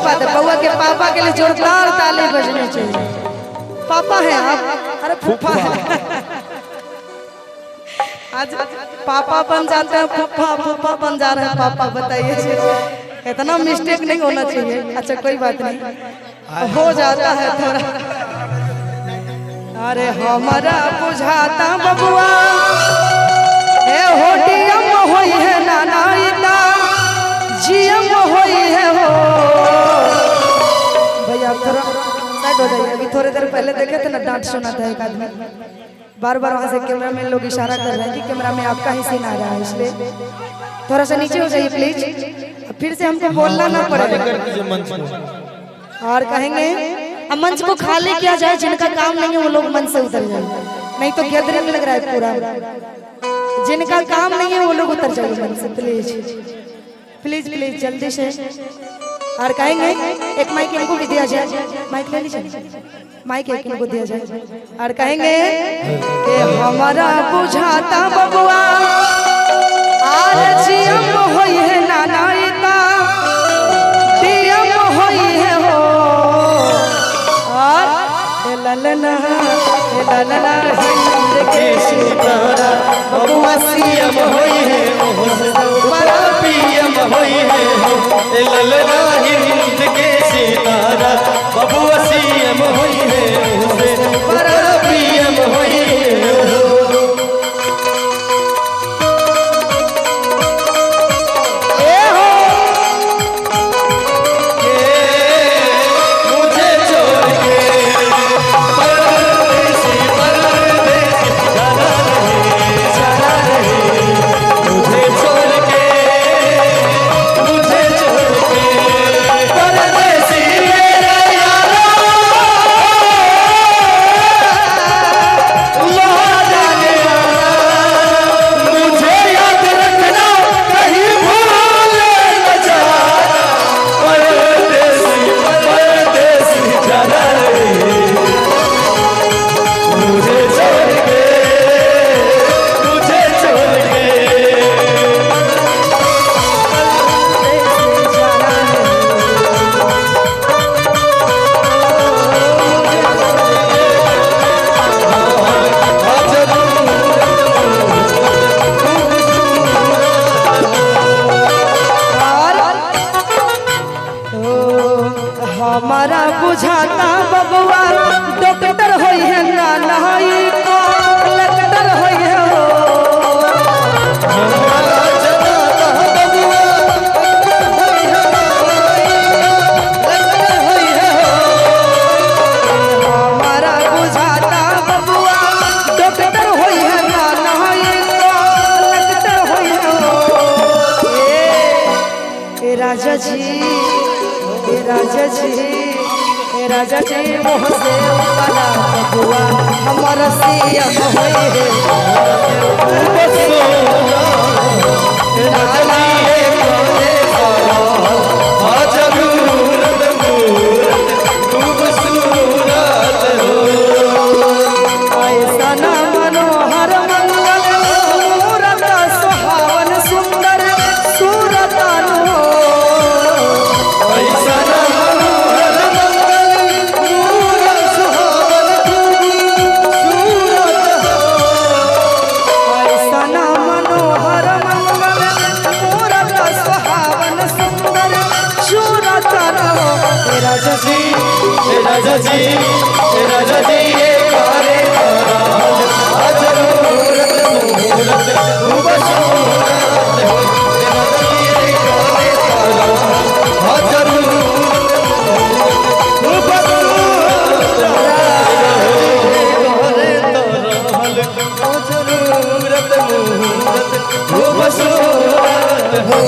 बात है, बउआ के पापा के लिए जोरदार ताली बजनी चाहिए। पापा है आप, अरे फूफा है। आज पापा बन जाते हैं फूफा, फूफा बन जा रहे हैं पापा। बताइए, इतना मिस्टेक नहीं होना चाहिए। अच्छा कोई बात नहीं, हो जाता है थोड़ा। अरे हमारा बुझाता बबुआ ए होटियम होई है नाना इता जियम होई है हो। भैया थोड़ा साइड हो जाइए। अभी थोड़ी देर पहले देखे थे ना, डांट सुना था एक आदमी, बार बार वहाँ से कैमरा में लोग इशारा कर रहे हैं कि कैमरा में आपका ही सीन आ रहा है, इसलिए थोड़ा सा नीचे हो जाइए प्लीज। फिर से हमको बोलना ना पड़ेगा। और कहेंगे अब मंच को खाली किया जाए, जिनका काम नहीं है वो लोग मंच से उतर जाए, नहीं तो गैदरिंग लग रहा है पूरा। जिनका काम नहीं है वो लोग उतर जाए मंच से, प्लीज प्लीज प्लीज जल्दी से। और कहेंगे एक माइक इनको भी दिया जाए, माइक ले लीजिए, माइक एक इनको दिया जाए। और कहेंगे कि हमारा बुझाता बबुआ आज जियम होई है नाना इता दियम होई है हो। और ललना ललना हिंद के सितारा बबुआ सियम होई है बड़ा पियम होई है। ललना हिंद के सितारा बबुआ सियम होई है बड़ा पियम होई है। हमारा बुझाता बबुआ डॉक्टर होई है नाना को कलेक्टर होई है हो। हमारा बुझाता बबुआ डॉक्टर होई है नाना को कलेक्टर होई है हो। ए राजा जी, राजा जी मोह से बना बबुआ हमारा सियम होई है। ऐसा ना मनोहर मंगल सूरत सुहावन सुंदर सूरत राजा जी ये कारे आज मूरत मूरत खूब सूरत हो। राजा जी ये कारे आज मूरत खूब सूरत हो। खूब सूरत हो।